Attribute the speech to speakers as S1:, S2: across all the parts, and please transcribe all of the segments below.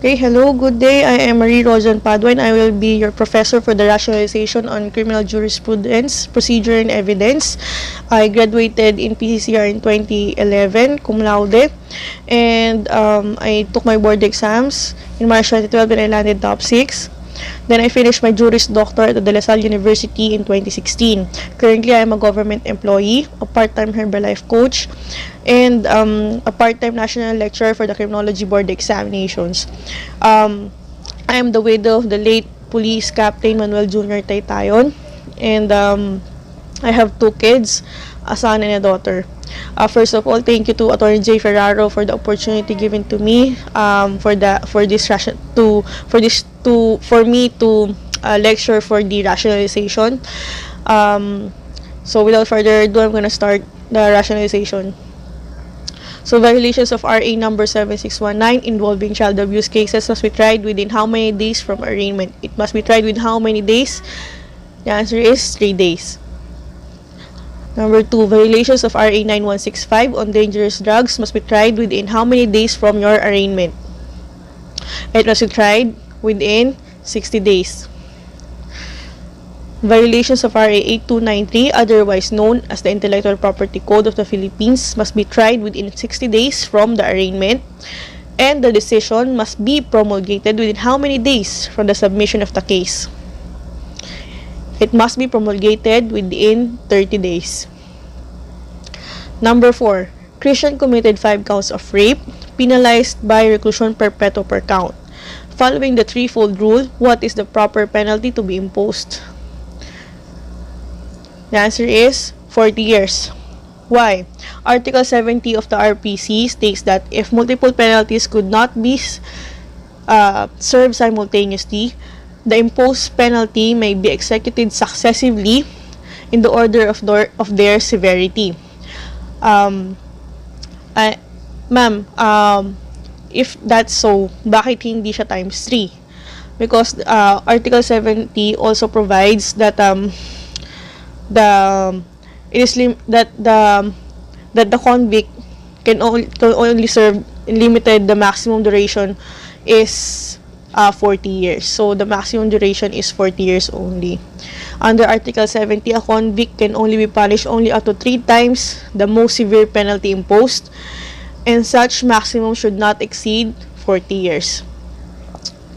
S1: Okay, hello, good day. I am Marie Rojan Padua and I will be your professor for the Rationalization on Criminal Jurisprudence, Procedure and Evidence. I graduated in PCCR in 2011, cum laude, and I took my board exams in March 2012 and I landed top 6. Then I finished my Juris Doctor at the De La Salle University in 2016. Currently, I am a government employee, a part-time Herbalife coach, and a part-time national lecturer for the Criminology Board examinations. I am the widow of the late Police Captain Manuel Jr. Taytayon, and I have 2 kids, a son and a daughter. First of all, thank you to Attorney J. Ferraro for the opportunity given to me for me to lecture for the rationalization. So without further ado, I'm gonna start the rationalization. So violations of RA number 7619 involving child abuse cases must be tried within how many days from arraignment? It must be tried within how many days? The answer is 3 days. Number 2, violations of RA 9165 on dangerous drugs must be tried within how many days from your arraignment? It must be tried within 60 days. Violations of RA 8293, otherwise known as the Intellectual Property Code of the Philippines, must be tried within 60 days from the arraignment, and the decision must be promulgated within how many days from the submission of the case? It must be promulgated within 30 days. Number 4, Christian committed 5 counts of rape, penalized by reclusion perpetua per count. Following the threefold rule, what is the proper penalty to be imposed? The answer is 40 years. Why? Article 70 of the RPC states that if multiple penalties could not be served simultaneously, the imposed penalty may be executed successively in the order of their severity. If that's so, bakit hindi siya times 3? Because Article 70 also provides that the convict can only serve limited. The maximum duration is 40 years. So the maximum duration is 40 years only. Under Article 70, a convict can only be punished only up to 3 times the most severe penalty imposed, and such maximum should not exceed 40 years.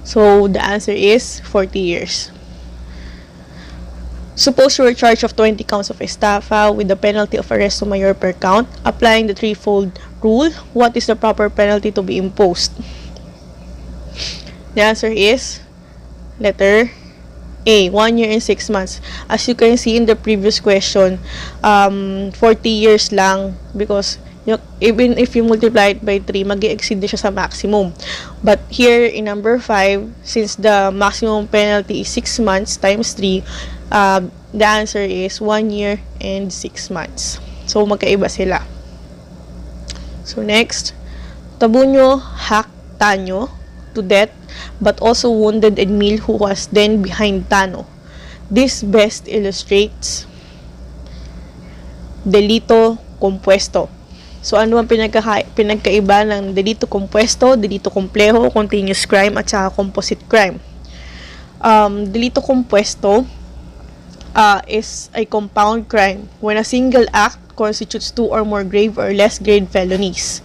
S1: So the answer is 40 years. Suppose you were charged of 20 counts of estafa with the penalty of arresto mayor per count. Applying the threefold rule, what is the proper penalty to be imposed? The answer is letter A, 1 year and 6 months. As you can see in the previous question, 40 years lang, because even if you multiply it by 3, mag-exceed siya sa maximum. But here in number 5, since the maximum penalty is 6 months times 3, the answer is 1 year and 6 months. So magkaiba sila. So next, Tabunyo hacked Tanyo to death but also wounded Edmil, who was then behind Tano. This best illustrates delito compuesto. So ano ang pinagkaiba ng delito compuesto, delito complejo, continuous crime at saka composite crime? Delito compuesto is a compound crime when a single act constitutes 2 or more grave or less grave felonies.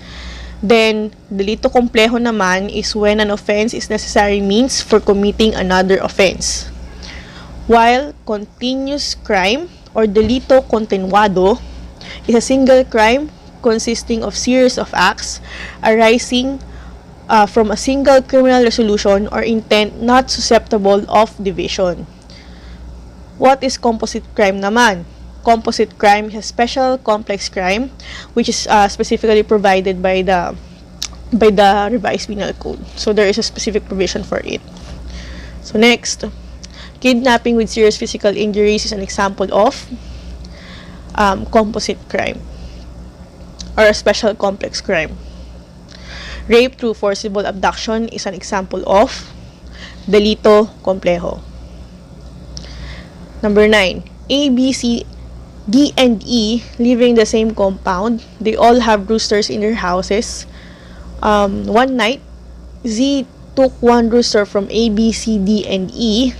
S1: Then, delito complejo naman is when an offense is necessary means for committing another offense. While continuous crime or delito continuado is a single crime consisting of series of acts arising from a single criminal resolution or intent not susceptible of division. What is composite crime naman? Composite crime is a special complex crime which is specifically provided by the revised penal code. So there is a specific provision for it. So next, kidnapping with serious physical injuries is an example of composite crime or a special complex crime. Rape through forcible abduction is an example of delito complejo. Number 9, A, B, C, D, and E living the same compound. They all have roosters in their houses. One night, Z took one rooster from A, B, C, D, and E,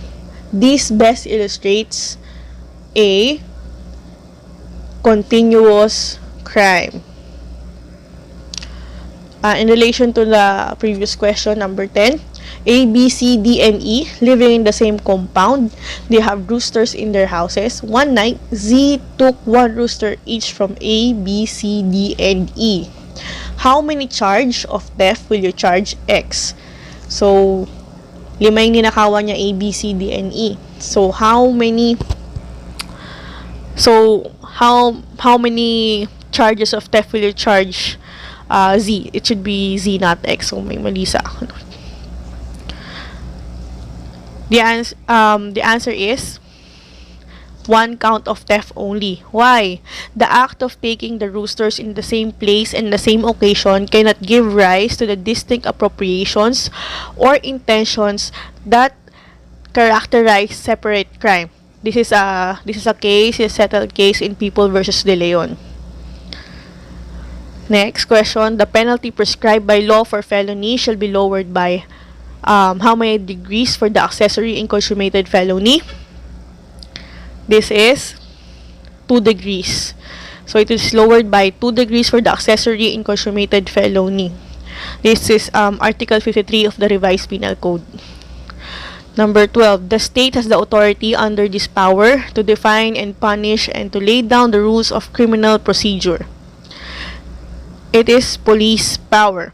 S1: this best illustrates a continuous crime. In relation to the previous question, number 10, A, B, C, D, and E living in the same compound. They have roosters in their houses. One night, Z took one rooster each from A, B, C, D, and E. How many charge of theft will you charge X? So, 5 yung ninakawan niya A, B, C, D, and E. So, how many charges of theft will you charge Z? It should be Z, not X. So, may mali sa akin. The answer is 1 count of theft only. Why? The act of taking the roosters in the same place and the same occasion cannot give rise to the distinct appropriations or intentions that characterize separate crime. This is a settled case in People versus De Leon. Next question, the penalty prescribed by law for felony shall be lowered by how many degrees for the accessory and consummated felony? This is 2 degrees. So it is lowered by 2 degrees for the accessory and consummated felony. This is Article 53 of the Revised Penal Code. Number 12, the state has the authority under this power to define and punish and to lay down the rules of criminal procedure. It is police power.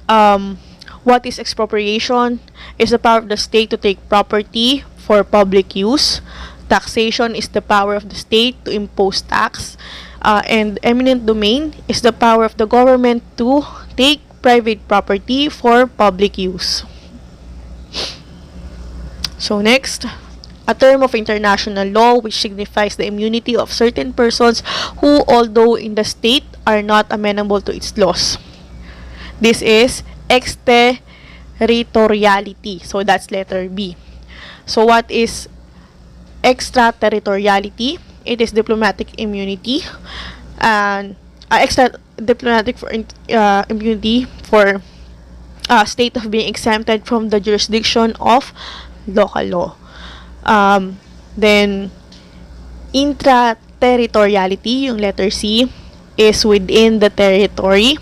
S1: What is expropriation? Is the power of the state to take property for public use. Taxation is the power of the state to impose tax. And eminent domain is the power of the government to take private property for public use. So next, a term of international law which signifies the immunity of certain persons who, although in the state, are not amenable to its laws. This is extraterritoriality. So that's letter B. So what is extraterritoriality? It is diplomatic immunity and diplomatic immunity for a state of being exempted from the jurisdiction of local law. Then intraterritoriality, yung letter C, is within the territory.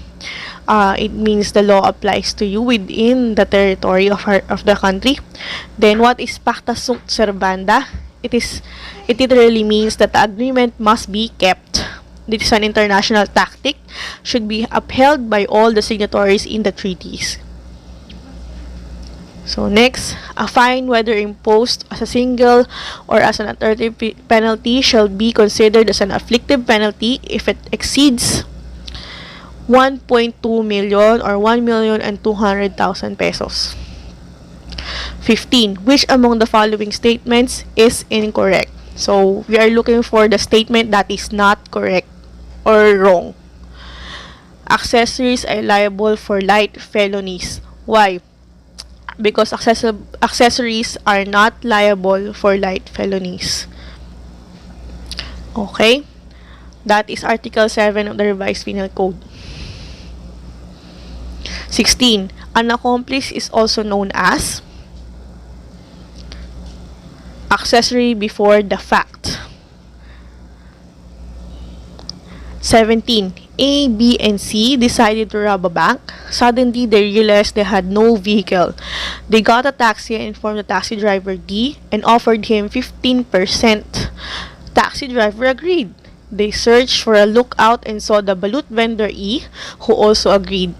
S1: It means the law applies to you within the territory of the country. Then what is pacta sunt servanda? It literally means that the agreement must be kept. This is an international tactic, should be upheld by all the signatories in the treaties. So next, a fine, whether imposed as a single or as an alternative penalty, shall be considered as an afflictive penalty if it exceeds 1.2 million or 1,200,000 pesos. 15. Which among the following statements is incorrect? So we are looking for the statement that is not correct or wrong. Accessories are liable for light felonies. Why? Because accessories are not liable for light felonies. Okay? That is Article 7 of the Revised Penal Code. 16. An accomplice is also known as accessory before the fact. 17. A, B, and C decided to rob a bank. Suddenly, they realized they had no vehicle. They got a taxi and informed the taxi driver D and offered him 15%. Taxi driver agreed. They searched for a lookout and saw the balut vendor E, who also agreed.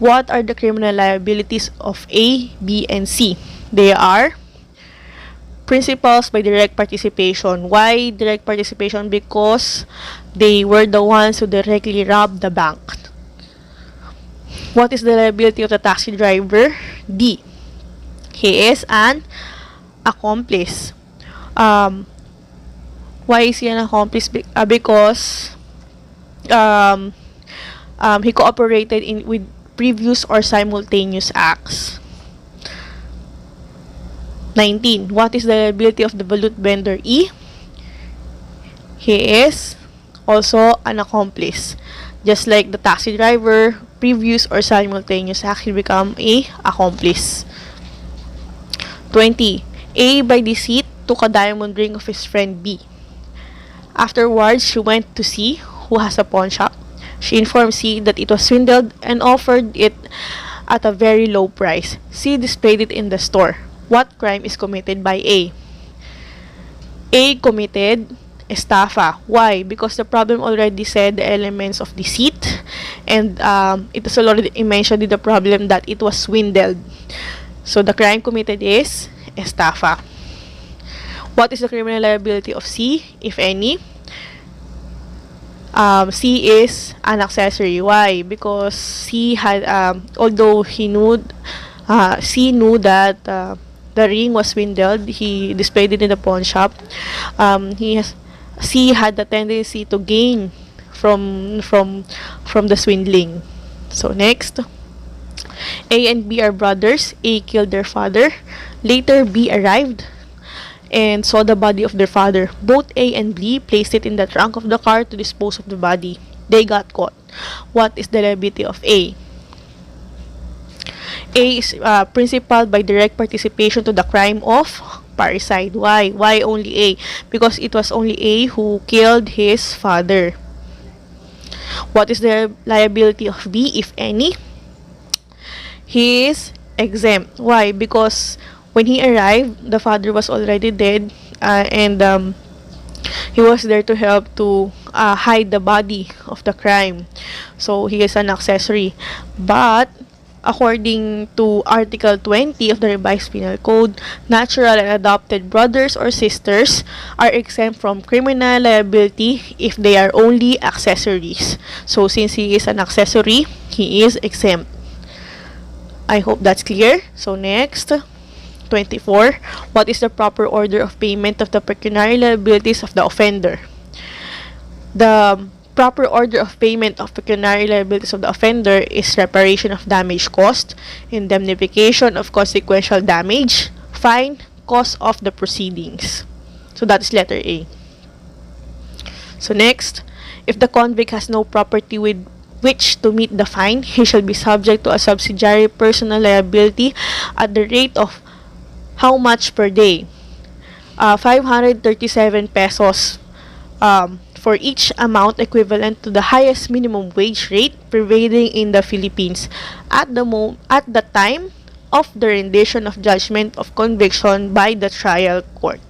S1: What are the criminal liabilities of A, B, and C? They are principals by direct participation. Why direct participation? Because they were the ones who directly robbed the bank. What is the liability of the taxi driver? D. He is an accomplice. Why is he an accomplice? Because he cooperated with previous or simultaneous acts. 19. What is the liability of the balut vendor E? He is also an accomplice. Just like the taxi driver, previous or simultaneous act will become a accomplice. 20. A, by deceit, took a diamond ring of his friend B. Afterwards, she went to C, who has a pawn shop. She informed C that it was swindled and offered it at a very low price. C displayed it in the store. What crime is committed by A? A committed estafa. Why? Because the problem already said the elements of deceit, and it is already mentioned in the problem that it was swindled. So the crime committed is estafa. What is the criminal liability of C, if any? C is an accessory. Why? Because C had, although C knew that the ring was swindled, he displayed it in the pawn shop. C had the tendency to gain from the swindling. So next, A and B are brothers. A killed their father. Later, B arrived and saw the body of their father. Both A and B placed it in the trunk of the car to dispose of the body. They got caught. What is the liability of A? A is principal by direct participation to the crime of parricide. Why? Why only A? Because it was only A who killed his father. What is the liability of B, if any? He is exempt. Why? Because when he arrived, the father was already dead, and he was there to help to hide the body of the crime. So he is an accessory. But according to Article 20 of the Revised Penal Code, natural and adopted brothers or sisters are exempt from criminal liability if they are only accessories. So since he is an accessory, he is exempt. I hope that's clear. So next, 24. What is the proper order of payment of the pecuniary liabilities of the offender? The proper order of payment of pecuniary liabilities of the offender is reparation of damage caused, indemnification of consequential damage, fine, cost of the proceedings. So that is letter A. So next, if the convict has no property with which to meet the fine, he shall be subject to a subsidiary personal liability at the rate of how much per day? 537 pesos for each amount equivalent to the highest minimum wage rate prevailing in the Philippines at the time of the rendition of judgment of conviction by the trial court.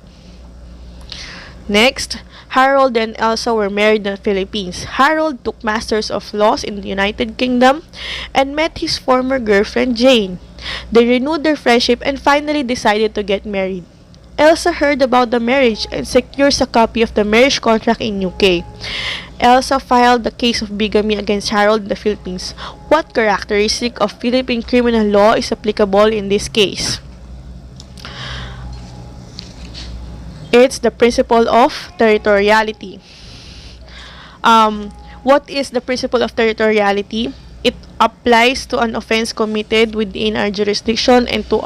S1: Next, Harold and Elsa were married in the Philippines. Harold took Masters of Laws in the United Kingdom and met his former girlfriend Jane. They renewed their friendship and finally decided to get married. Elsa heard about the marriage and secures a copy of the marriage contract in UK. Elsa filed the case of bigamy against Harold in the Philippines. What characteristic of Philippine criminal law is applicable in this case? It's the principle of territoriality. What is the principle of territoriality? It applies to an offense committed within our jurisdiction and to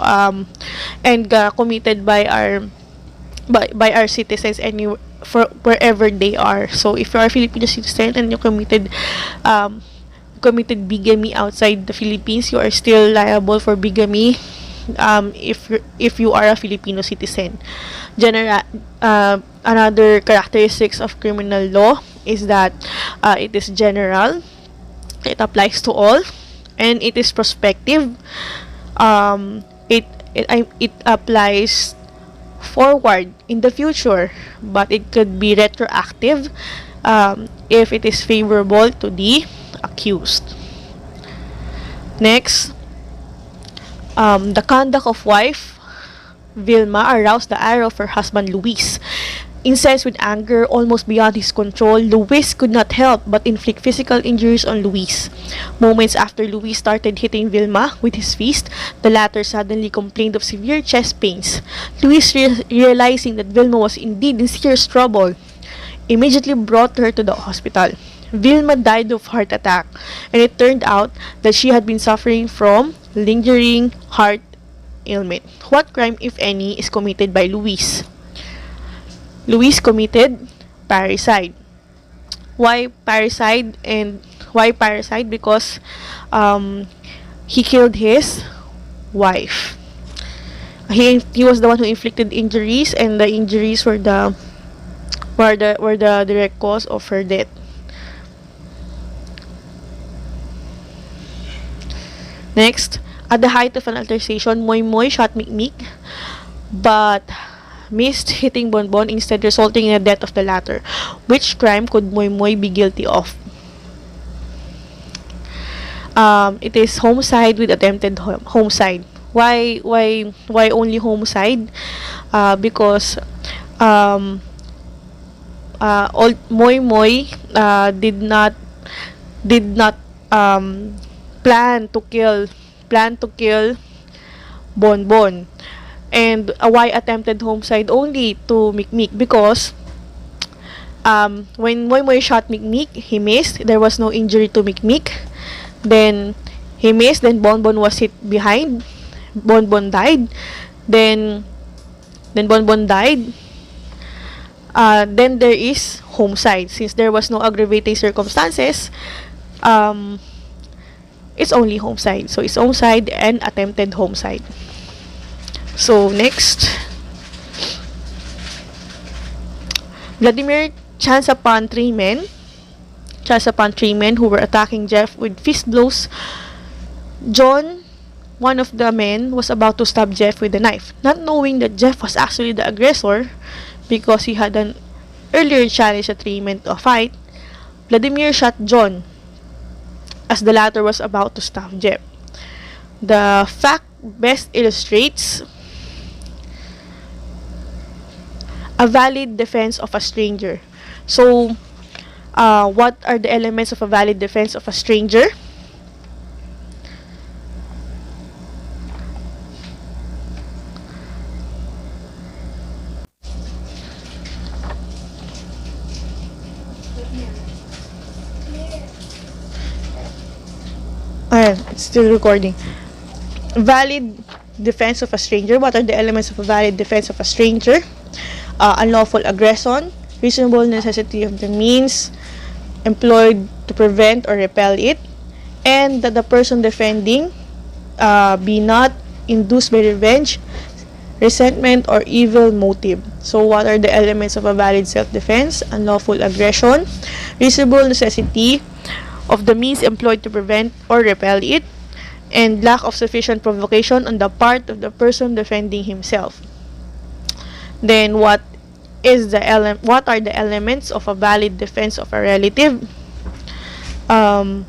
S1: committed by our citizens for wherever they are. So if you are a Filipino citizen and you committed bigamy outside the Philippines, you are still liable for bigamy if you are a Filipino citizen. Another characteristics of criminal law is that it is general. It applies to all, and it is prospective. It applies forward in the future, but it could be retroactive if it is favorable to the accused. Next, the conduct of wife Vilma aroused the ire of her husband Luis. Incensed with anger almost beyond his control, Luis could not help but inflict physical injuries on Luis. Moments after Luis started hitting Vilma with his fist, the latter suddenly complained of severe chest pains. Luis, realizing that Vilma was indeed in serious trouble, immediately brought her to the hospital. Vilma died of heart attack, and it turned out that she had been suffering from lingering heart ailment. What crime, if any, is committed by Luis? Luis committed parricide. Why parricide and Why parricide? Because he killed his wife. He was the one who inflicted injuries, and the injuries were the direct cause of her death. Next, at the height of an altercation, Moy Moy shot Mikmik, but missed hitting Bonbon, instead resulting in the death of the latter. Which crime could Moy Moy be guilty of? It is homicide with attempted homicide. Why only homicide? Because Moy Moy did not plan to kill Bonbon. And why attempted homicide only to Mikmik? Because when Moy Moy shot Mikmik, he missed. There was no injury to Mikmik. Then he missed. Then Bonbon was hit behind. Bonbon died. Then Bonbon died. Then there is homicide. Since there was no aggravating circumstances, it's only homicide. So it's homicide and attempted homicide. So next, Vladimir chanced upon three men who were attacking Jeff with fist blows. John, one of the men, was about to stab Jeff with a knife, not knowing that Jeff was actually the aggressor because he had an earlier challenged a three men to a fight. Vladimir shot John as the latter was about to stab Jeff. The fact best illustrates a valid defense of a stranger. So, what are the elements of a valid defense of a stranger? It's still recording. Valid defense of a stranger. What are the elements of a valid defense of a stranger? Unlawful aggression, reasonable necessity of the means employed to prevent or repel it, and that the person defending be not induced by revenge, resentment, or evil motive. So what are the elements of a valid self-defense? Unlawful aggression, reasonable necessity of the means employed to prevent or repel it, and lack of sufficient provocation on the part of the person defending himself. Then what are the elements of a valid defense of a relative? The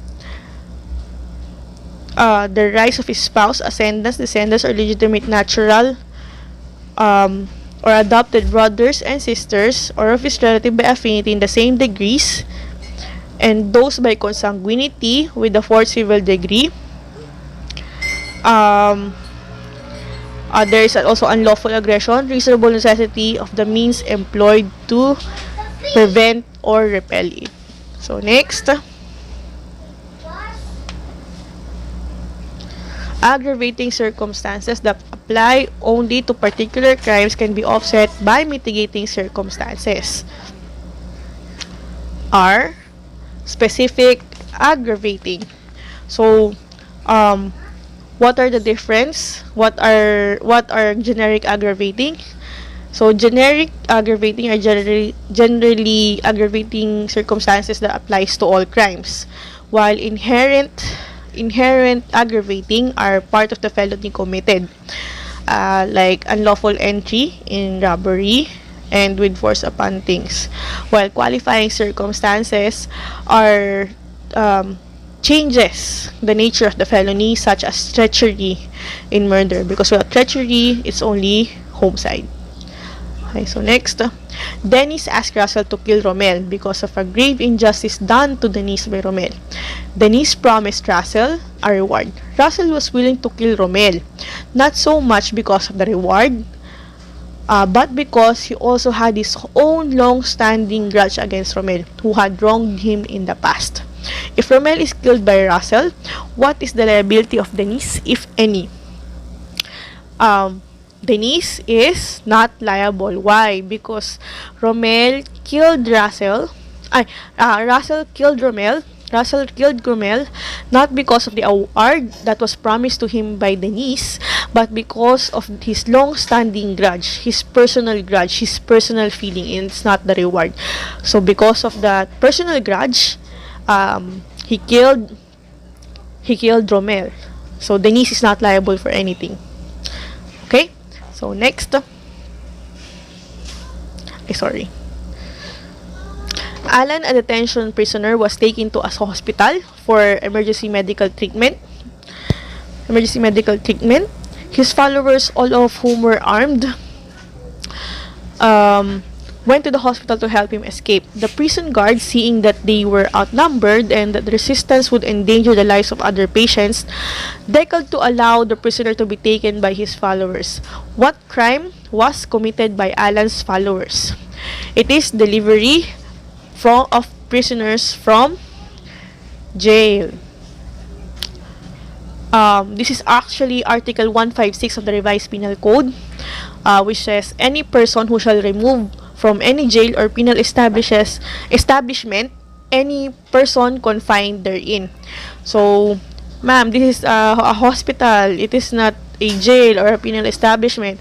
S1: rights of his spouse, ascendants, descendants, or legitimate natural or adopted brothers and sisters, or of his relative by affinity in the same degrees, and those by consanguinity with the fourth civil degree. There is also unlawful aggression, reasonable necessity of the means employed to prevent or repel it. So next, aggravating circumstances that apply only to particular crimes can be offset by mitigating circumstances. Are specific aggravating. So what are the difference? What are generic aggravating? So generic aggravating are generally aggravating circumstances that applies to all crimes, while inherent aggravating are part of the felony committed, like unlawful entry in robbery and with force upon things, while qualifying circumstances are changes the nature of the felony, such as treachery in murder, because without treachery, it's only homicide. Okay, so next, Dennis asked Russell to kill Romel because of a grave injustice done to Denise by Romel. Denise promised Russell a reward. Russell was willing to kill Romel, not so much because of the reward, but because he also had his own long-standing grudge against Romel, who had wronged him in the past. If Romel is killed by Russell, what is the liability of Denise, if any? Denise is not liable. Why? Because Romel killed Russell. Russell killed Romel Russell killed Gromel not because of the award that was promised to him by Denise, but because of his long-standing grudge, his personal feeling, and it's not the reward. So because of that personal grudge, he killed Gromel. So Denise is not liable for anything. Okay? So next. Alan, a detention prisoner, was taken to a hospital for emergency medical treatment. His followers, all of whom were armed, went to the hospital to help him escape. The prison guards, seeing that they were outnumbered and that the resistance would endanger the lives of other patients, declared to allow the prisoner to be taken by his followers. What crime was committed by Alan's followers? It is delivery of prisoners from jail. This is actually Article 156 of the Revised Penal Code, which says, any person who shall remove from any jail or penal establishment any person confined therein. So, ma'am, this is a hospital. It is not a jail or a penal establishment.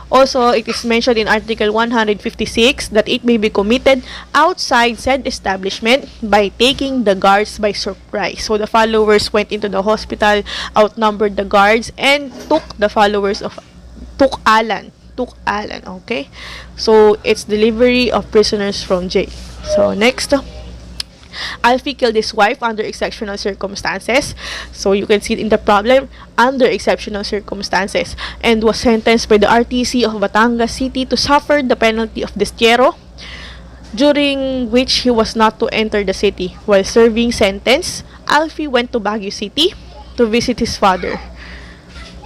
S1: Also, it is mentioned in Article 156 that it may be committed outside said establishment by taking the guards by surprise. So, the followers went into the hospital, outnumbered the guards, and took Alan, okay? So, it's delivery of prisoners from jail. So, next. Alfie killed his wife under exceptional circumstances. So you can see it in the problem, under exceptional circumstances, and was sentenced by the RTC of Batangas City to suffer the penalty of destierro, during which he was not to enter the city. While serving sentence, Alfie went to Baguio City to visit his father.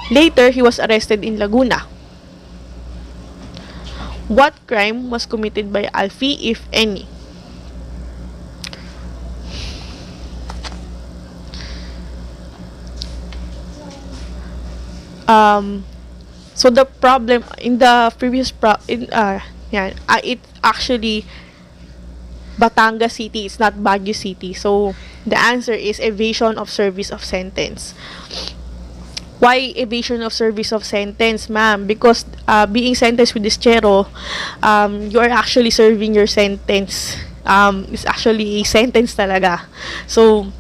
S1: Later, he was arrested in Laguna. What crime was committed by Alfie, if any? So the problem in the previous it actually Batangas City, it's not Baguio City. So the answer is evasion of service of sentence. Why evasion of service of sentence, ma'am? Because being sentenced with destierro, you are actually serving your sentence. It's actually a sentence talaga. So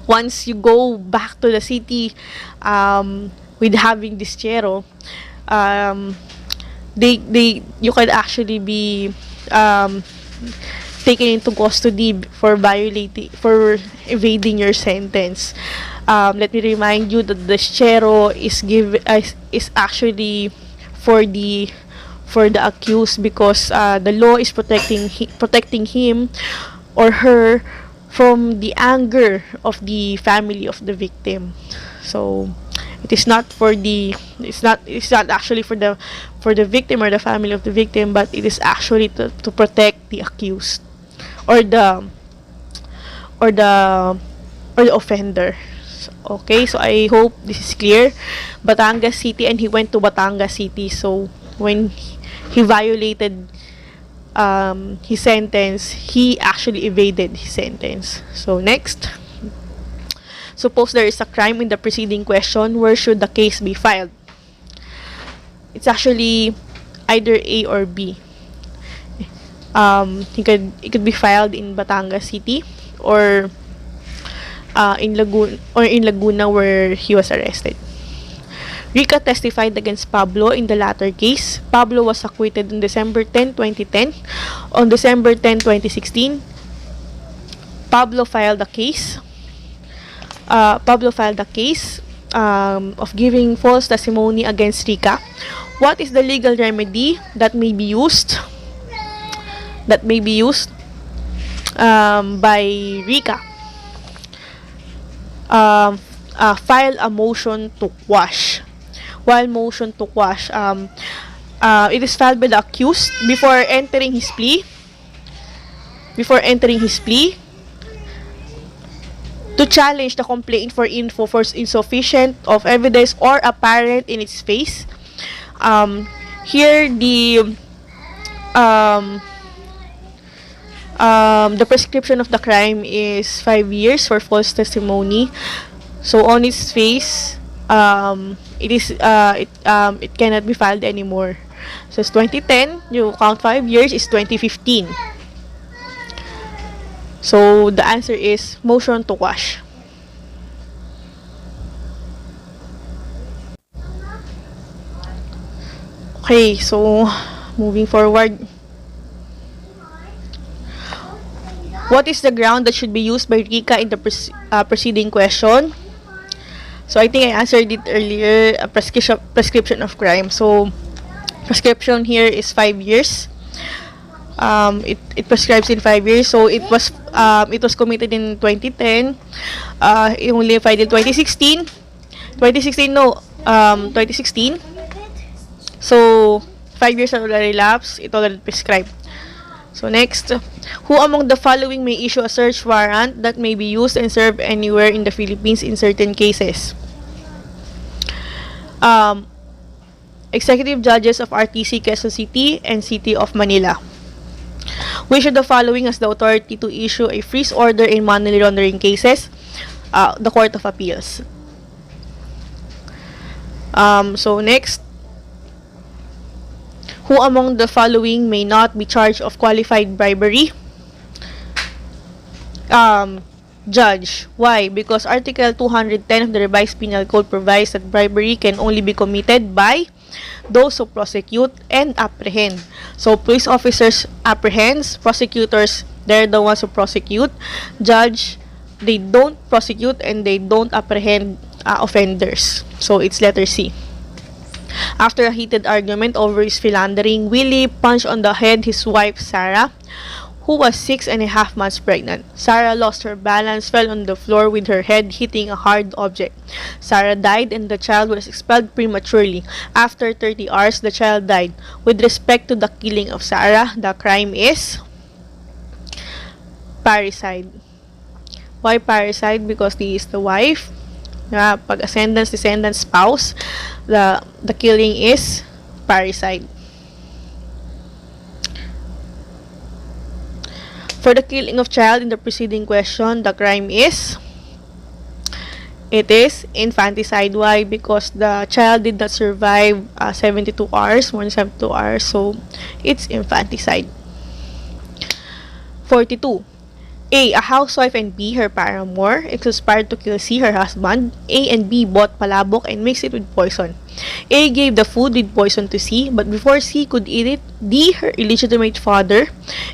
S1: once you go back to the city, with having destierro, you can actually be taken into custody for evading your sentence. Let me remind you that the destierro is actually for the accused, because the law is protecting him or her from the anger of the family of the victim. So it's not actually for the victim or the family of the victim, but it is actually to protect the accused or the offender. Okay, so I hope this is clear. Batangas City, and he went to Batangas City. So when he violated his sentence, he actually evaded his sentence. So next. Suppose there is a crime in the preceding question, where should the case be filed? It's actually either A or B. It could be filed in Batangas City or in Laguna where he was arrested. Rica testified against Pablo in the latter case. Pablo was acquitted on December 10, 2010. On December 10, 2016, Pablo filed a case of giving false testimony against Rica. What is the legal remedy that may be used by Rica? File a motion to quash. While motion to quash, it is filed by the accused before entering his plea. To challenge the complaint for insufficient of evidence or apparent in its face. Here The prescription of the crime is 5 years for false testimony. So on its face, it cannot be filed anymore. So it's 2010, you count 5 years, is 2015. So the answer is motion to quash. Okay, so moving forward. What is the ground that should be used by RICA in the preceding question? So I think I answered it earlier, prescription of crime. So prescription here is 5 years. It prescribes in 5 years. So it was committed in 2010. It only filed in 2016. 2016. So 5 years already elapsed. It already prescribed. So next, who among the following may issue a search warrant that may be used and served anywhere in the Philippines in certain cases? Executive judges of RTC Quezon City and City of Manila. Which of the following has the authority to issue a freeze order in money laundering cases? The Court of Appeals. So next, who among the following may not be charged of qualified bribery? Judge. Why? Because Article 210 of the Revised Penal Code provides that bribery can only be committed by those who prosecute and apprehend. So police officers apprehends, prosecutors, they're the ones who prosecute. Judge, they don't prosecute and they don't apprehend offenders. So it's letter C. After a heated argument over his philandering, Willie punched on the head his wife Sarah, who was 6.5 months pregnant. Sarah lost her balance, fell on the floor with her head hitting a hard object. Sarah died and the child was expelled prematurely. After 30 hours, the child died. With respect to the killing of Sarah, the crime is parricide. Why parricide? Because he is the wife. Pag ascendant, descendant, spouse, the killing is parricide. For the killing of child in the preceding question, the crime is infanticide. Why? Because the child did not survive 72 hours, more than 72 hours, so it's infanticide. 42. A housewife, and B, her paramour, conspired to kill C, her husband. A and B bought palabok and mixed it with poison. A gave the food with poison to C, but before C could eat it, D, her illegitimate father,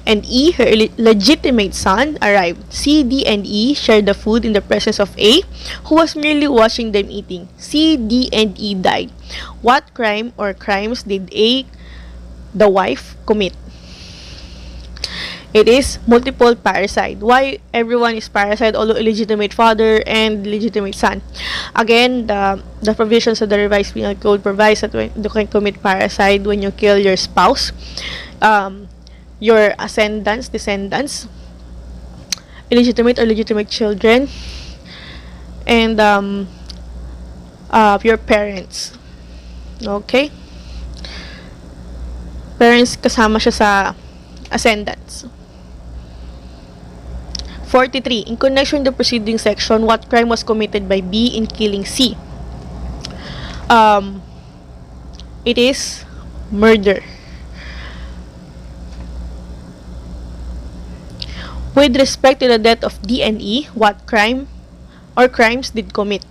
S1: and E, her legitimate son, arrived. C, D, and E shared the food in the presence of A, who was merely watching them eating. C, D, and E died. What crime or crimes did A, the wife, commit? It is multiple parricide. Why everyone is parricide, although illegitimate father and legitimate son? Again, the provisions of the Revised Penal Code provides that when you can commit parricide when you kill your spouse, your ascendants, descendants, illegitimate or legitimate children, and your parents. Okay? Parents kasama siya sa ascendants. 43. In connection with the preceding section, what crime was committed by B in killing C? It is murder. With respect to the death of D and E, what crime or crimes did commit?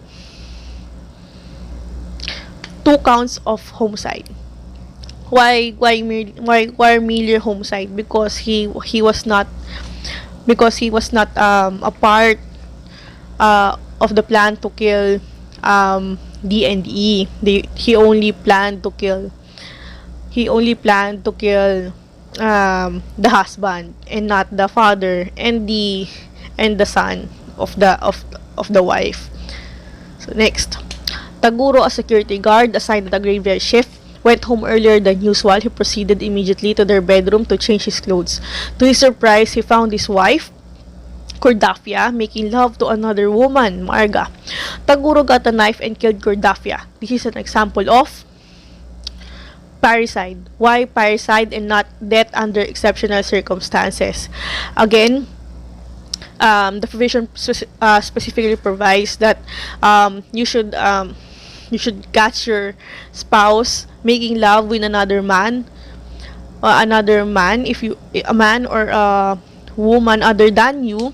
S1: 2 counts of homicide. Why merely homicide? Because he was not a part of the plan to kill D and E. He only planned to kill the husband and not the father and the son of the wife. So next, Taguro, a security guard assigned at a graveyard shift, went home earlier than usual. He proceeded immediately to their bedroom to change his clothes. To his surprise, he found his wife, Cordafia, making love to another woman, Marga. Taguro got a knife and killed Cordafia. This is an example of Parricide. Why parricide and not death under exceptional circumstances? Again, the provision specifically provides that you should catch your spouse making love with another man, if you a man or a woman other than you.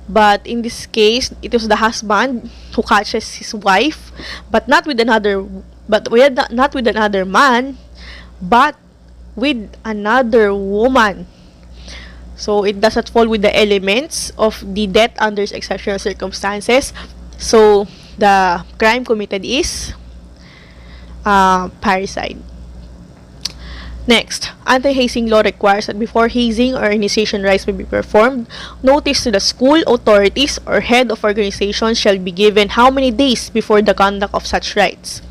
S1: But in this case, it was the husband who catches his wife, but not with another man, but with another woman. So it doesn't fall with the elements of the death under exceptional circumstances. So the crime committed is parricide. Next, anti-hazing law requires that before hazing or initiation rites may be performed, notice to the school authorities or head of organization shall be given how many days before the conduct of such rites?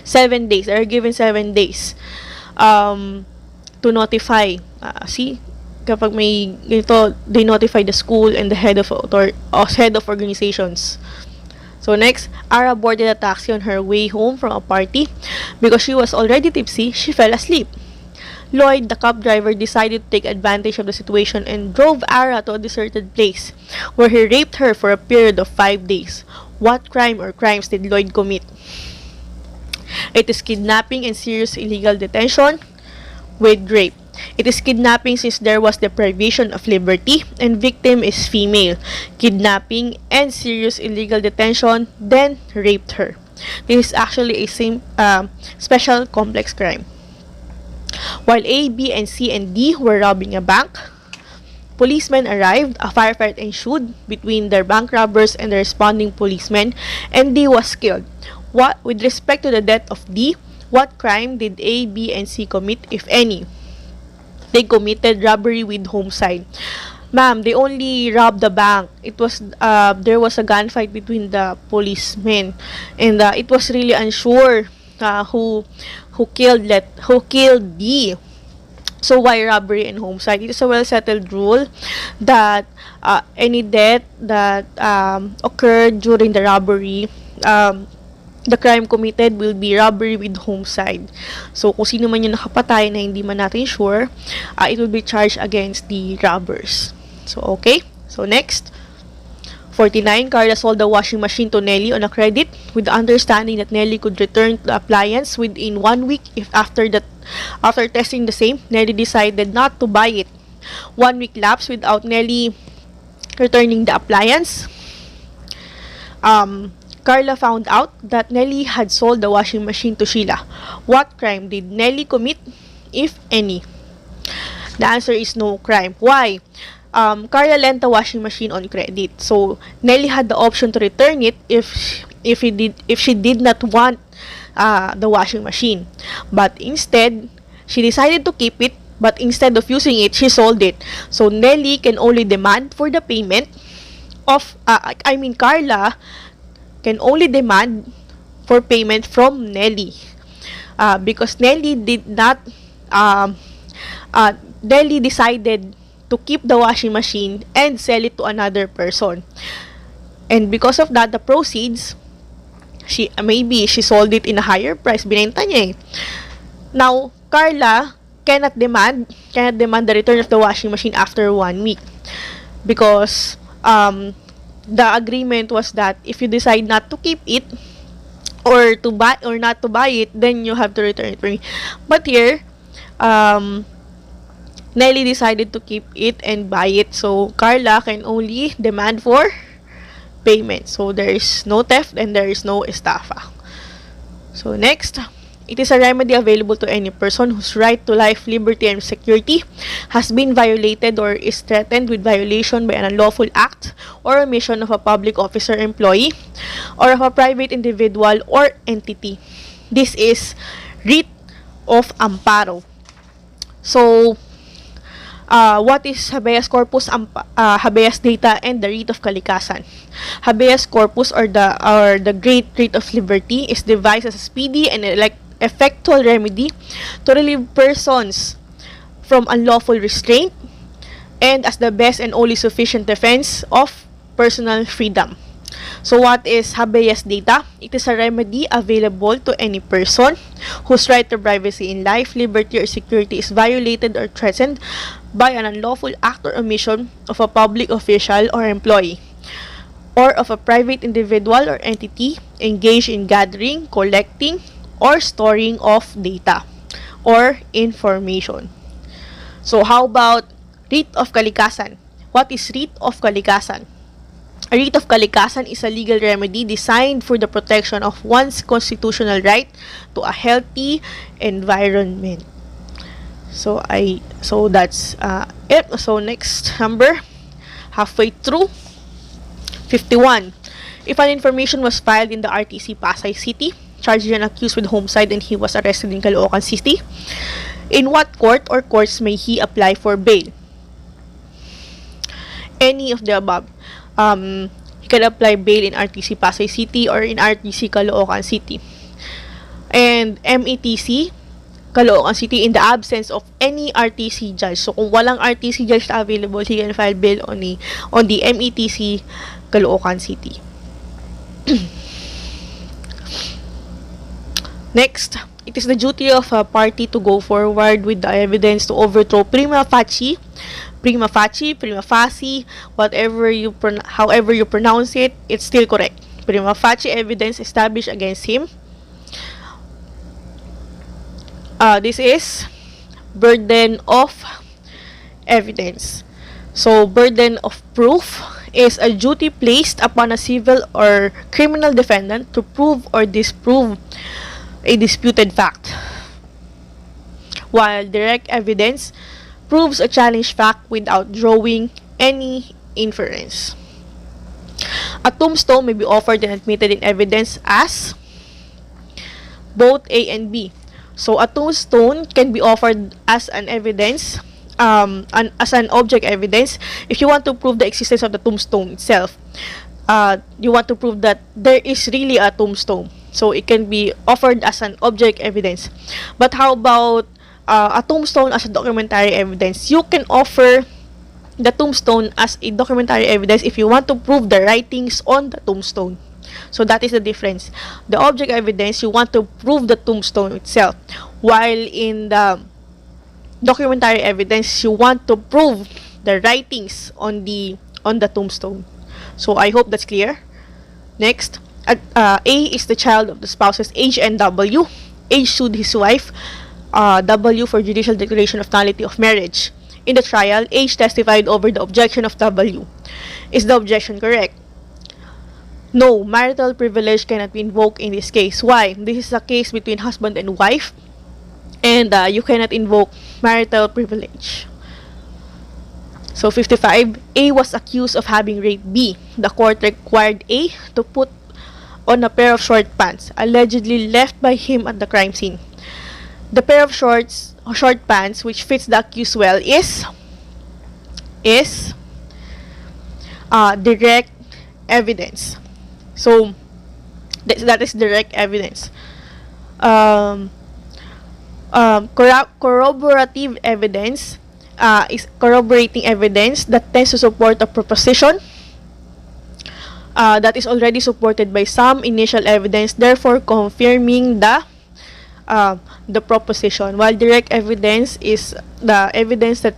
S1: 7 days. They are given 7 days to notify. Kapag may ganito, they notify the school and the head of organizations. So next, Ara boarded a taxi on her way home from a party. Because she was already tipsy, she fell asleep. Lloyd, the cab driver, decided to take advantage of the situation and drove Ara to a deserted place, where he raped her for a period of 5 days. What crime or crimes did Lloyd commit? It is kidnapping and serious illegal detention with rape. It is kidnapping since there was deprivation of liberty and victim is female. Kidnapping and serious illegal detention, then raped her. This is actually a special complex crime. While A, B, and C, and D were robbing a bank, policemen arrived, a firefight ensued between their bank robbers and the responding policemen, and D was killed. With respect to the death of D, what crime did A, B, and C commit, if any? They committed robbery with homicide. Ma'am, they only robbed the bank. It was there was a gunfight between the policemen, and it was really unsure who killed D. So why robbery and homicide? It is a well-settled rule that any death that occurred during the robbery, the crime committed will be robbery with homicide. So, kung sino man yung nakapatay na hindi man natin sure, it will be charged against the robbers. So, okay. So, next. 49. Carla sold the washing machine to Nelly on a credit with the understanding that Nelly could return the appliance within 1 week if after testing the same, Nelly decided not to buy it. 1 week lapsed without Nelly returning the appliance. Carla found out that Nelly had sold the washing machine to Sheila. What crime did Nelly commit, if any? The answer is no crime. Why? Carla lent the washing machine on credit. So, Nelly had the option to return it if she did not want the washing machine. But instead, she decided to keep it, but instead of using it, she sold it. So, Nelly can only demand for the payment of, Carla can only demand for payment from Nelly because Nelly Nelly decided to keep the washing machine and sell it to another person, and because of that, the proceeds, maybe she sold it in a higher price, binenta niya eh. Now Carla cannot demand the return of the washing machine after 1 week because the agreement was that if you decide not to keep it or to buy or not to buy it, then you have to return it for me. But here, Nelly decided to keep it and buy it, so Carla can only demand for payment. So there is no theft and there is no estafa. So next, it is a remedy available to any person whose right to life, liberty, and security has been violated or is threatened with violation by an unlawful act or omission of a public officer, employee, or of a private individual or entity. This is writ of amparo. So, what is habeas corpus, habeas data, and the writ of kalikasan? Habeas corpus or the great writ of liberty is devised as a speedy and effectual remedy to relieve persons from unlawful restraint and as the best and only sufficient defense of personal freedom. So what is habeas data? It is a remedy available to any person whose right to privacy in life, liberty, or security is violated or threatened by an unlawful act or omission of a public official or employee, or of a private individual or entity engaged in gathering, collecting, or storing of data or information. So how about writ of kalikasan? What is writ of kalikasan? A writ of kalikasan is a legal remedy designed for the protection of one's constitutional right to a healthy environment. So that's it. So next number, halfway through, 51. If an information was filed in the RTC Pasay City, charging an accused with homicide and he was arrested in Caloocan City, in what court or courts may he apply for bail? Any of the above. He can apply bail in RTC Pasay City or in RTC Caloocan City. And METC, Caloocan City, in the absence of any RTC judge. So kung walang RTC judge na available, he can file bail on the METC, Caloocan City. Next, it is the duty of a party to go forward with the evidence to overthrow prima facie, however you pronounce it, it's still correct. Prima facie evidence established against him. This is burden of evidence. So, burden of proof is a duty placed upon a civil or criminal defendant to prove or disprove a disputed fact, while direct evidence proves a challenged fact without drawing any inference. A tombstone may be offered and admitted in evidence as both A and B. So a tombstone can be offered as an evidence, as an object evidence, if you want to prove the existence of the tombstone itself. You want to prove that there is really a tombstone. So it can be offered as an object evidence. But how about a tombstone as a documentary evidence? You can offer the tombstone as a documentary evidence if you want to prove the writings on the tombstone. So that is the difference. The object evidence, you want to prove the tombstone itself, while in the documentary evidence, you want to prove the writings on the tombstone. So I hope that's clear. Next, A is the child of the spouses H and W. H sued his wife, W, for judicial declaration of nullity of marriage. In the trial, H testified over the objection of W. Is the objection correct? No, marital privilege cannot be invoked in this case. Why? This is a case between husband and wife, and you cannot invoke marital privilege. So 55, A was accused of having raped B. The court required A to put on a pair of short pants allegedly left by him at the crime scene. The pair of short pants which fits the accused well is direct evidence. So that is direct evidence. Corroborative evidence is corroborating evidence that tends to support a proposition that is already supported by some initial evidence, therefore confirming the proposition, while direct evidence is the evidence that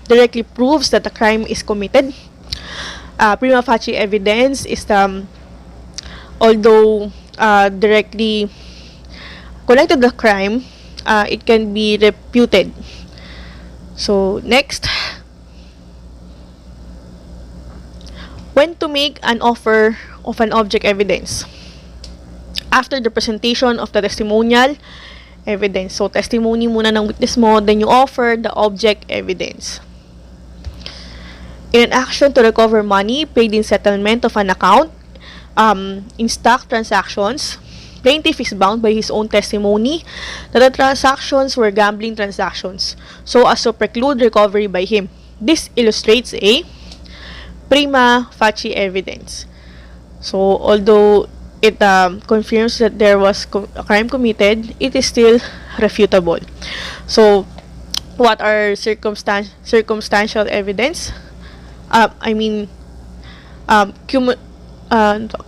S1: directly proves that the crime is committed. Prima facie evidence is although directly connected to the crime, it can be refuted. So next, when to make an offer of an object evidence? After the presentation of the testimonial evidence. So testimony muna ng witness mo, then you offer the object evidence. In an action to recover money paid in settlement of an account, in stock transactions, plaintiff is bound by his own testimony that the transactions were gambling transactions, so as to preclude recovery by him. This illustrates a prima facie evidence. So although it confirms that there was a crime committed, it is still refutable. So what are circumstantial evidence?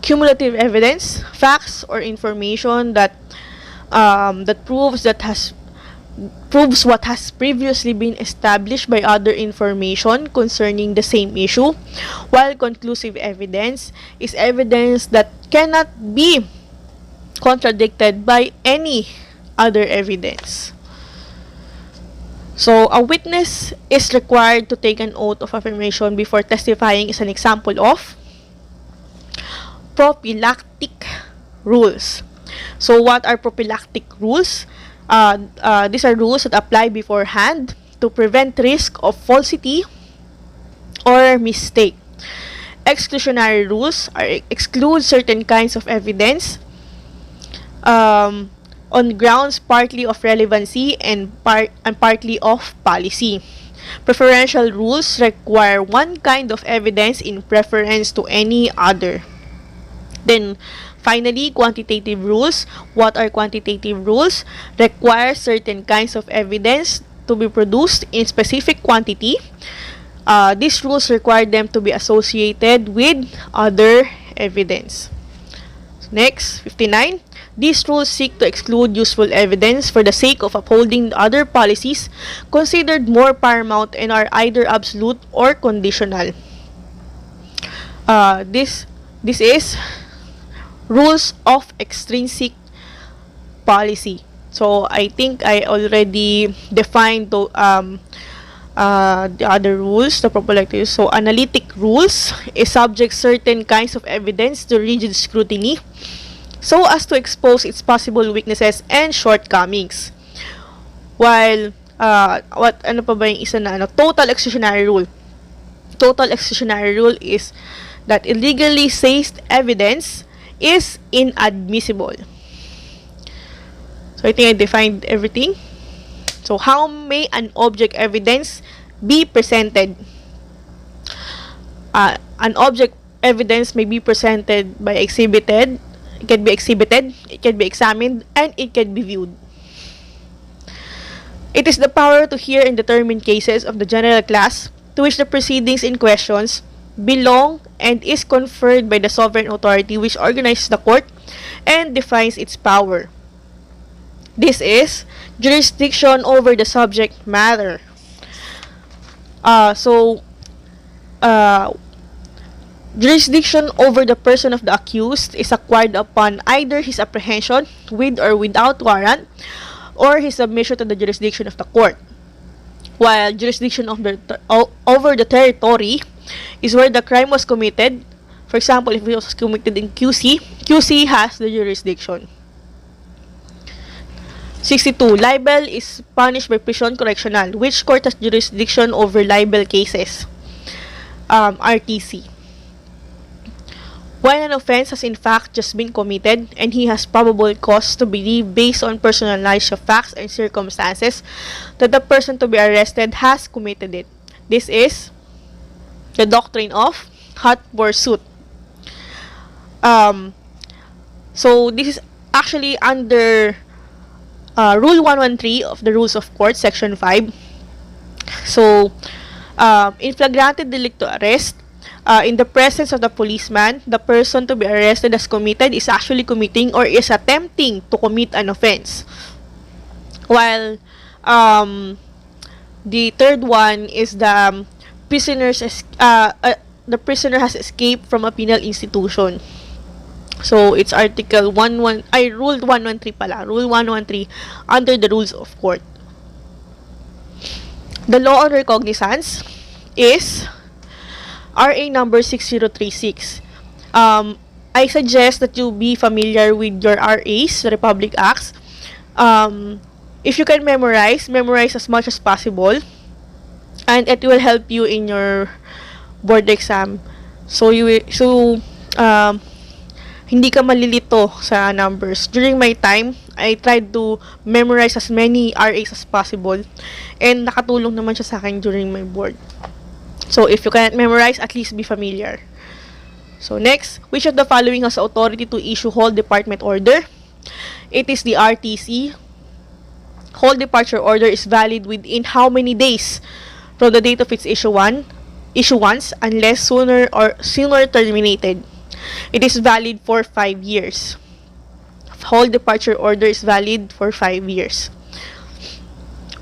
S1: cumulative evidence, facts or information that proves what has previously been established by other information concerning the same issue, while conclusive evidence is evidence that cannot be contradicted by any other evidence. So, a witness is required to take an oath of affirmation before testifying is an example of prophylactic rules. So, what are prophylactic rules? These are rules that apply beforehand to prevent risk of falsity or mistake. Exclusionary rules exclude certain kinds of evidence on grounds partly of relevancy and partly of policy. Preferential rules require one kind of evidence in preference to any other. Then, finally, quantitative rules. What are quantitative rules? Require certain kinds of evidence to be produced in specific quantity. These rules require them to be associated with other evidence. Next, 59. These rules seek to exclude useful evidence for the sake of upholding other policies considered more paramount and are either absolute or conditional. This is rules of extrinsic policy. So, I think I already defined the other rules, the prophylactic. So, analytic rules is subject certain kinds of evidence to rigid scrutiny so as to expose its possible weaknesses and shortcomings. While, ano pa ba yung isa na, total exclusionary rule. Total exclusionary rule is that illegally seized evidence is inadmissible. So, I think I defined everything. So, how may an object evidence be presented? An object evidence may be presented by exhibited. It can be exhibited, it can be examined, and it can be viewed. It is the power to hear and determine cases of the general class to which the proceedings in questions belong and is conferred by the sovereign authority which organizes the court and defines its power. This is jurisdiction over the subject matter. Jurisdiction over the person of the accused is acquired upon either his apprehension with or without warrant or his submission to the jurisdiction of the court. While jurisdiction over the territory is where the crime was committed. For example, if it was committed in QC, QC has the jurisdiction. 62. Libel is punished by prison correctional. Which court has jurisdiction over libel cases? RTC. When an offense has in fact just been committed and he has probable cause to believe based on personal knowledge of facts and circumstances that the person to be arrested has committed it. This is the doctrine of hot pursuit. So this is actually under Rule 113 of the Rules of Court, Section 5. So, in flagrante delicto arrest, in the presence of the policeman, the person to be arrested as committed is actually committing or is attempting to commit an offense. While the third one is the prisoner has escaped from a penal institution. So, it's Rule 113 pala. Rule 113 under the Rules of Court. The Law of Recognizance is RA number 6036. I suggest that you be familiar with your RAs, the Republic Acts. If you can memorize as much as possible. And it will help you in your board exam. So, hindi ka malilito sa numbers. During my time, I tried to memorize as many RAs as possible. And nakatulong naman siya sa akin during my board. So, if you cannot memorize, at least be familiar. So, next, which of the following has authority to issue whole department order? It is the RTC. Whole departure order is valid within how many days from the date of its issuance unless sooner terminated. It is valid for 5 years. Whole departure order is valid for 5 years.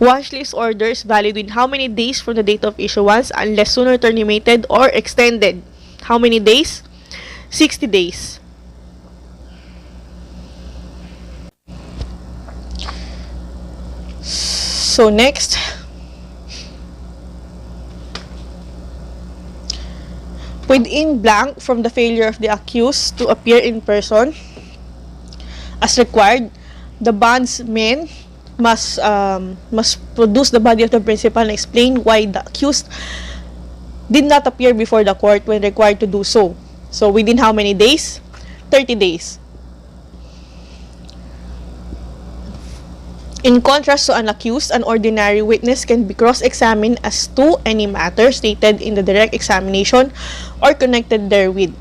S1: Watch list order is valid in how many days from the date of issuance unless sooner terminated or extended. How many days? 60 days. So next, within blank from the failure of the accused to appear in person as required, the bondsman must produce the body of the principal and explain why the accused did not appear before the court when required to do so. So within how many days? 30 days. In contrast to an accused, an ordinary witness can be cross-examined as to any matter stated in the direct examination or connected therewith.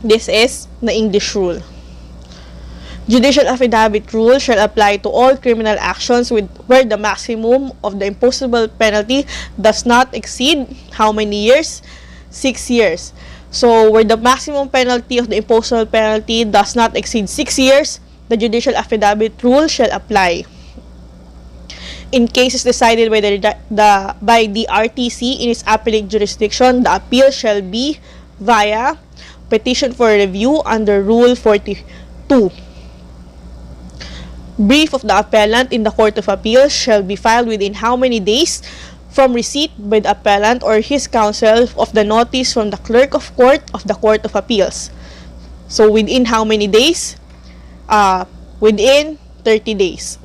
S1: This is the English rule. Judicial affidavit rule shall apply to all criminal actions where the maximum of the imposable penalty does not exceed how many years? 6 years. So, where the maximum penalty of the imposable penalty does not exceed 6 years, the judicial affidavit rule shall apply. In cases decided by the RTC in its appellate jurisdiction, the appeal shall be via petition for review under Rule 42. Brief of the appellant in the Court of Appeals shall be filed within how many days from receipt by the appellant or his counsel of the notice from the clerk of court of the Court of Appeals. So within how many days? Within 30 days.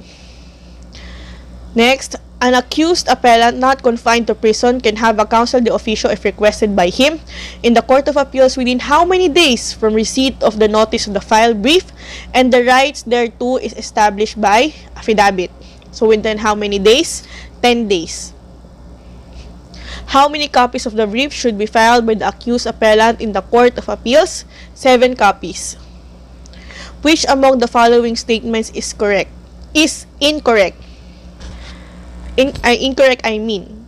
S1: Next, an accused appellant not confined to prison can have a counsel de officio if requested by him in the Court of Appeals within how many days from receipt of the notice of the filed brief, and the rights thereto is established by affidavit. So within how many days? 10 days. How many copies of the brief should be filed by the accused appellant in the Court of Appeals? 7 copies. Which among the following statements is correct? Is incorrect? Incorrect, I mean,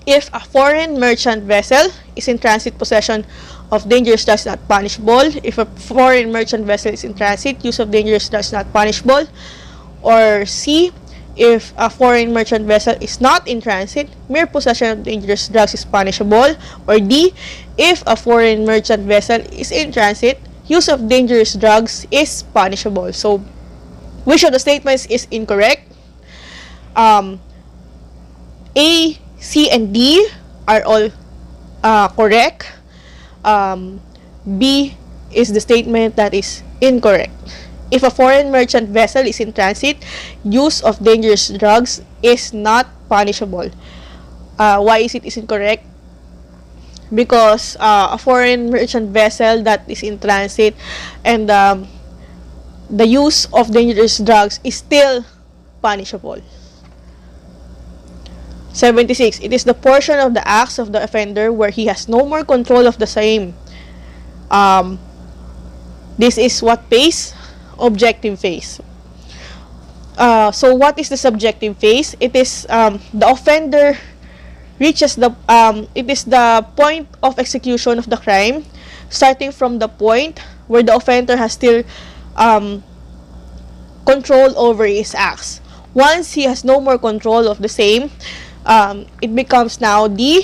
S1: if a foreign merchant vessel is in transit possession of dangerous drugs not punishable, if a foreign merchant vessel is in transit, use of dangerous drugs not punishable, or C, if a foreign merchant vessel is not in transit, mere possession of dangerous drugs is punishable, or D, if a foreign merchant vessel is in transit, use of dangerous drugs is punishable. So, which of the statements is incorrect? A, C, and D are all correct. B is the statement that is incorrect. If a foreign merchant vessel is in transit, use of dangerous drugs is not punishable. Why is it incorrect? Because a foreign merchant vessel that is in transit and the use of dangerous drugs is still punishable. 76. It is the portion of the acts of the offender where he has no more control of the same. This is what phase? Objective phase. So what is the subjective phase? It is the offender reaches the it is the point of execution of the crime, starting from the point where the offender has still control over his acts. Once he has no more control of the same, it becomes now the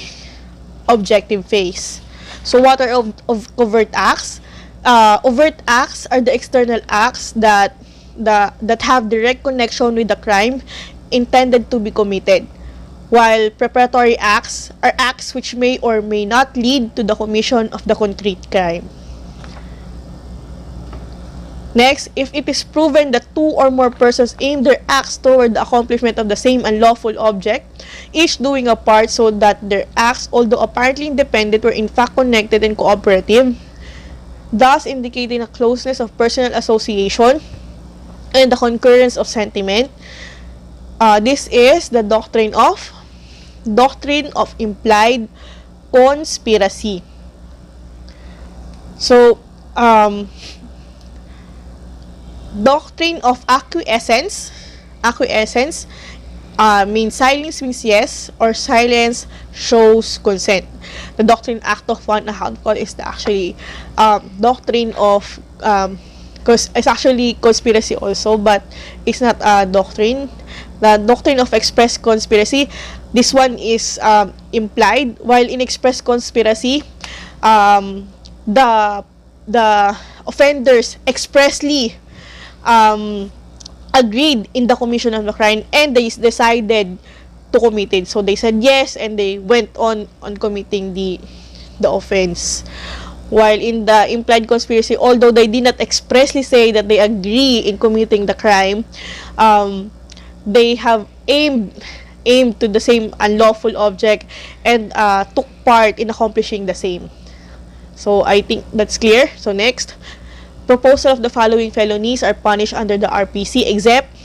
S1: objective phase. So what are of covert acts? Overt acts are the external acts that have direct connection with the crime intended to be committed, while preparatory acts are acts which may or may not lead to the commission of the concrete crime. Next, if it is proven that two or more persons aim their acts toward the accomplishment of the same unlawful object, each doing a part so that their acts, although apparently independent, were in fact connected and cooperative, thus indicating a closeness of personal association and the concurrence of sentiment, this is the doctrine of implied conspiracy. So, doctrine of acquiescence means silence means yes, or silence shows consent. The doctrine act of one account call is the actually doctrine of because it's actually conspiracy also, but it's not a doctrine. The doctrine of express conspiracy, this one is implied, while in express conspiracy, the offenders expressly agreed in the commission of the crime, and they decided to commit it. So they said yes, and they went on committing the offense. While in the implied conspiracy, although they did not expressly say that they agree in committing the crime, they have aimed to the same unlawful object and took part in accomplishing the same. So I think that's clear. So next, proposal of the following felonies are punished under the RPC except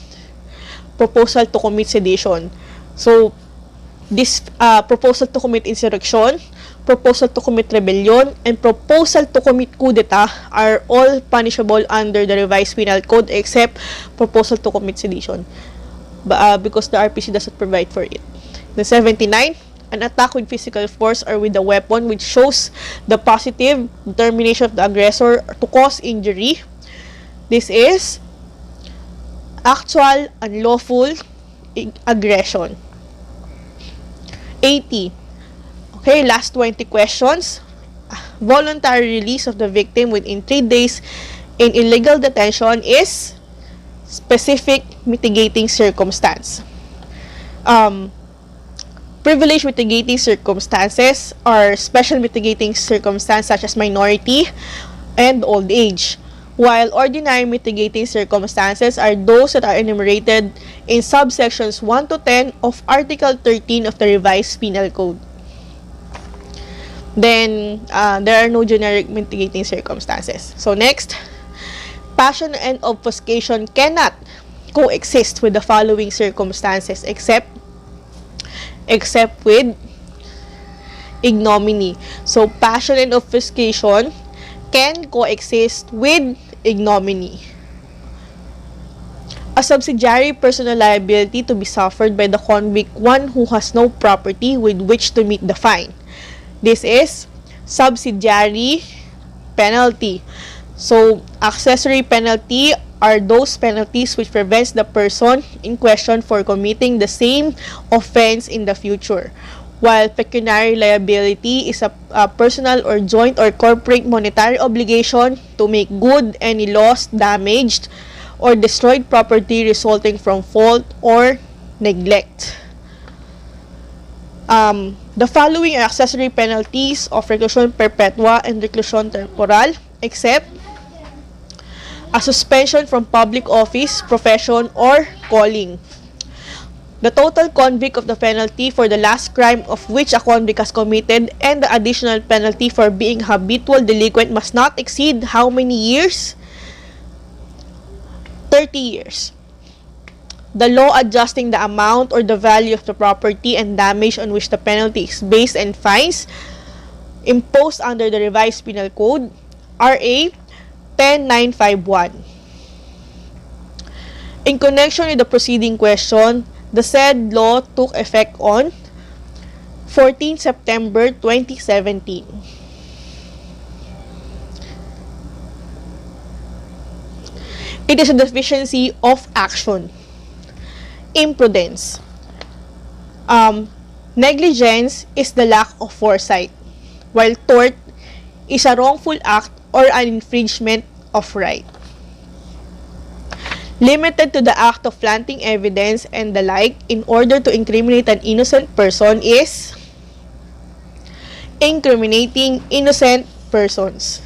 S1: proposal to commit sedition. So this proposal to commit insurrection, proposal to commit rebellion, and proposal to commit coup d'etat are all punishable under the revised penal code except proposal to commit sedition, because the RPC does not provide for it. The 79, an attack with physical force or with a weapon which shows the positive determination of the aggressor to cause injury. This is actual unlawful aggression. 80. Okay, last 20 questions. Voluntary release of the victim within 3 days in illegal detention is specific mitigating circumstance. Privilege mitigating circumstances are special mitigating circumstances such as minority and old age, while ordinary mitigating circumstances are those that are enumerated in subsections 1 to 10 of Article 13 of the Revised Penal Code. Then, there are no generic mitigating circumstances. So next, passion and obfuscation cannot coexist with the following circumstances except with ignominy. So passion and obfuscation can coexist with ignominy. A subsidiary personal liability to be suffered by the convict, one who has no property with which to meet the fine. This is subsidiary penalty. So, accessory penalty are those penalties which prevents the person in question for committing the same offense in the future. While pecuniary liability is a personal or joint or corporate monetary obligation to make good any lost, damaged, or destroyed property resulting from fault or neglect. The following are accessory penalties of reclusion perpetua and reclusion temporal, except a suspension from public office, profession, or calling. The total convict of the penalty for the last crime of which a convict has committed and the additional penalty for being habitual delinquent must not exceed how many years? 30 years. The law adjusting the amount or the value of the property and damage on which the penalty is based and fines imposed under the Revised Penal Code, RA 10951. In connection with the preceding question, the said law took effect on 14 September 2017. It is a deficiency of action. Imprudence. Negligence is the lack of foresight, while tort is a wrongful act or an infringement of right. Limited to the act of planting evidence and the like in order to incriminate an innocent person is incriminating innocent persons.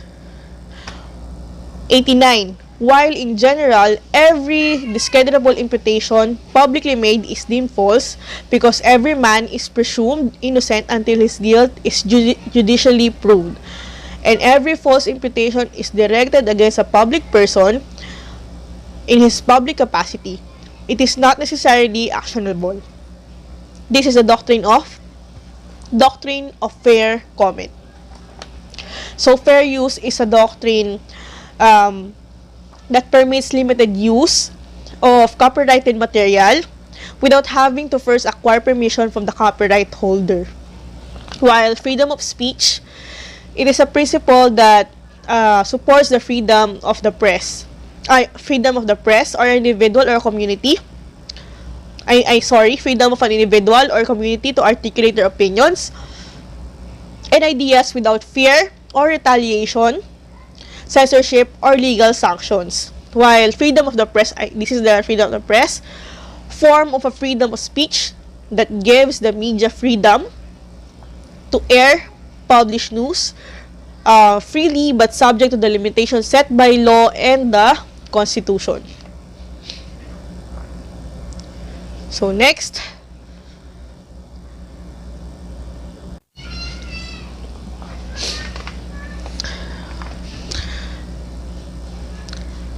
S1: 89. While in general, every discreditable imputation publicly made is deemed false because every man is presumed innocent until his guilt is judicially proved, and every false imputation is directed against a public person in his public capacity, it is not necessarily actionable. This is a doctrine of fair comment. So fair use is a doctrine that permits limited use of copyrighted material without having to first acquire permission from the copyright holder. While freedom of speech, it is a principle that supports the freedom of the press. Freedom of the press or individual or community. Freedom of an individual or community to articulate their opinions and ideas without fear or retaliation, censorship, or legal sanctions. While freedom of the press, this is the freedom of the press, form of a freedom of speech that gives the media freedom to air, publish news freely but subject to the limitations set by law and the Constitution. So next,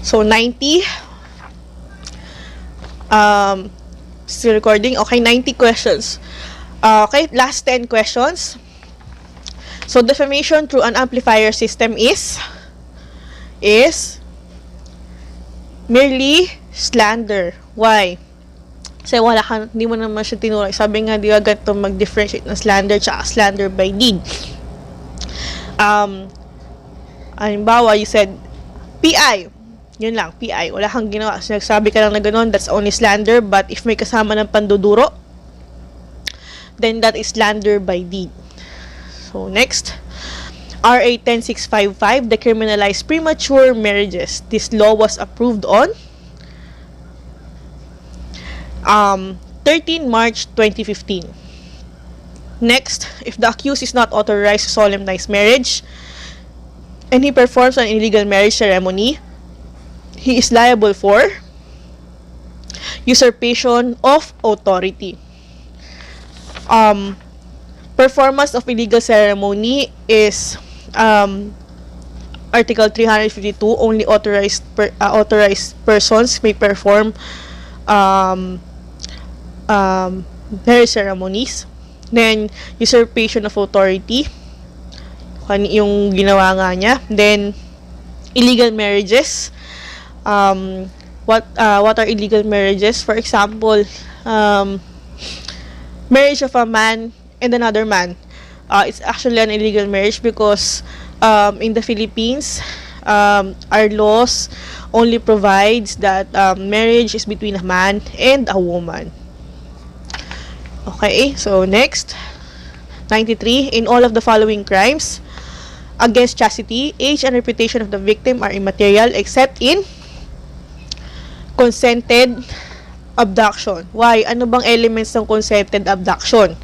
S1: so 90, still recording. Okay, 90 questions. Okay, last 10 questions. So defamation through an amplifier system is merely slander. Why? Kasi hindi mo naman siya tinuray. Sabi nga, di ba ganito mag-differentiate ng slander tsaka slander by deed. Halimbawa, you said, PI. Yun lang, PI. Wala kang ginawa. So, nagsabi ka lang na gano'n, that's only slander. But if may kasama ng panduduro, then that is slander by deed. So, next. RA 10655, decriminalized premature marriages. This law was approved on 13 March 2015. Next, if the accused is not authorized to solemnize marriage and he performs an illegal marriage ceremony, he is liable for usurpation of authority. Performance of illegal ceremony is Article 352. Only authorized persons may perform marriage ceremonies. Then usurpation of authority, yung ginawa nga niya. Then illegal marriages. What are illegal marriages? For example, marriage of a man and another man. It's actually an illegal marriage because in the Philippines, our laws only provides that marriage is between a man and a woman. Okay, so next, 93. In all of the following crimes against chastity, age and reputation of the victim are immaterial except in consented abduction. Why? Ano bang elements ng consented abduction?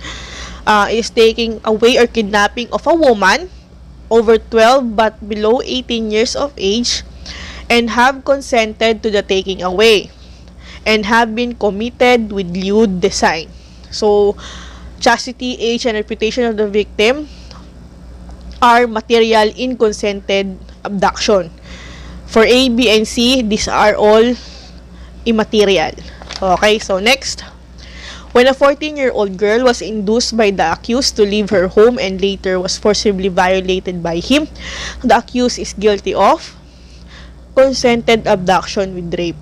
S1: Is taking away or kidnapping of a woman over 12 but below 18 years of age and have consented to the taking away and have been committed with lewd design. So, chastity, age, and reputation of the victim are material in consented abduction. For A, B, and C, these are all immaterial. Okay, so next. When a 14-year-old girl was induced by the accused to leave her home and later was forcibly violated by him, the accused is guilty of consented abduction with rape.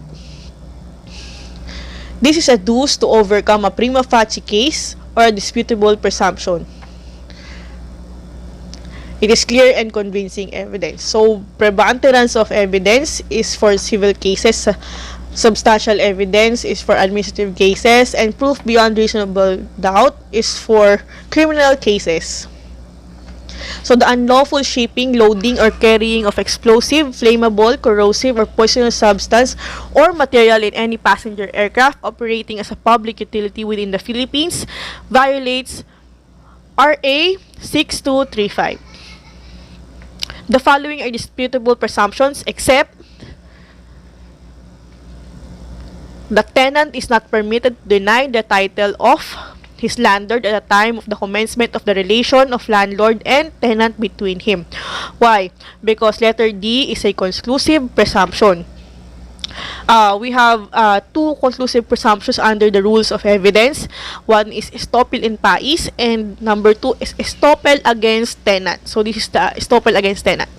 S1: This is adduced to overcome a prima facie case or a disputable presumption. It is clear and convincing evidence. So, preponderance of evidence is for civil cases, substantial evidence is for administrative cases, and proof beyond reasonable doubt is for criminal cases. So, the unlawful shipping, loading, or carrying of explosive, flammable, corrosive, or poisonous substance or material in any passenger aircraft operating as a public utility within the Philippines violates RA 6235. The following are disputable presumptions except the tenant is not permitted to deny the title of his landlord at the time of the commencement of the relation of landlord and tenant between him. Why? Because letter D is a conclusive presumption. We have two conclusive presumptions under the rules of evidence. One is estoppel in pais, and number two is estoppel against tenant. So this is the estoppel against tenant.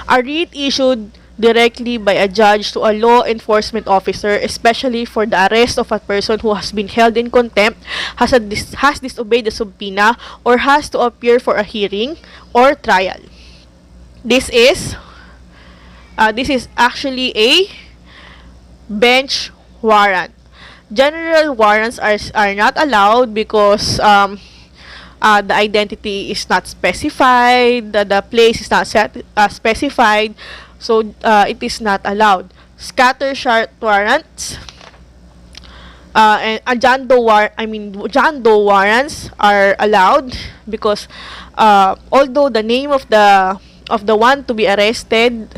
S1: A writ issued directly by a judge to a law enforcement officer, especially for the arrest of a person who has been held in contempt, has disobeyed the subpoena, or has to appear for a hearing or trial. This is actually a bench warrant. General warrants are not allowed because the identity is not specified, the place is not specified, so it is not allowed. Scattershot warrants and John Doe warrants are allowed because although the name of the one to be arrested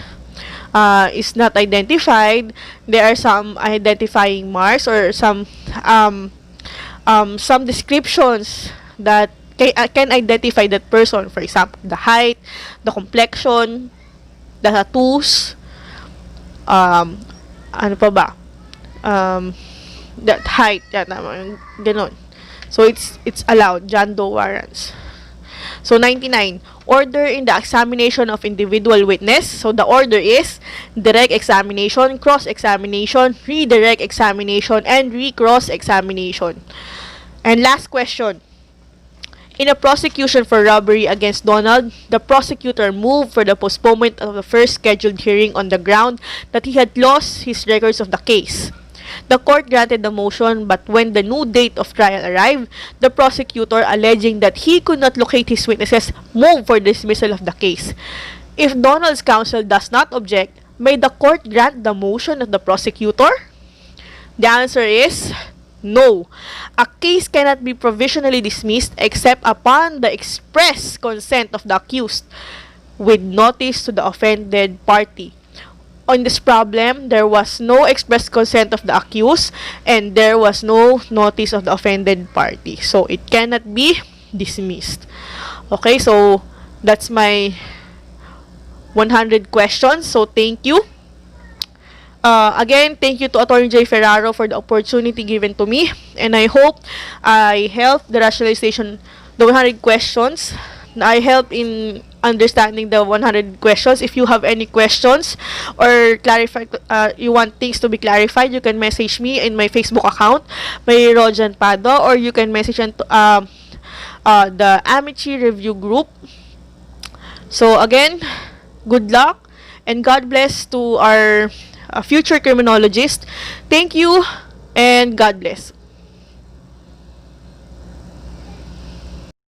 S1: is not identified, there are some identifying marks or some descriptions that can identify that person. For example, the height, the complexion, the tattoos, ano pa ba? That height, ganon. So it's allowed, John Doe warrants. So 99, order in the examination of individual witness. So the order is direct examination, cross-examination, redirect examination, and recross examination. And last question. In a prosecution for robbery against Donald, the prosecutor moved for the postponement of the first scheduled hearing on the ground that he had lost his records of the case. The court granted the motion, but when the new date of trial arrived, the prosecutor, alleging that he could not locate his witnesses, moved for dismissal of the case. If Donald's counsel does not object, may the court grant the motion of the prosecutor? The answer is no. A case cannot be provisionally dismissed except upon the express consent of the accused, with notice to the offended party. On this problem, there was no express consent of the accused and there was no notice of the offended party. So, it cannot be dismissed. Okay, so that's my 100 questions. So, thank you. Again, thank you to Attorney J. Ferraro for the opportunity given to me. And I hope I helped the rationalization, the 100 questions. I help in understanding the 100 questions. If you have any questions or you want things to be clarified, you can message me in my Facebook account, may Rojan Pado, or you can message the Amici Review Group. So again, good luck and God bless to our future criminologist. Thank you and God bless.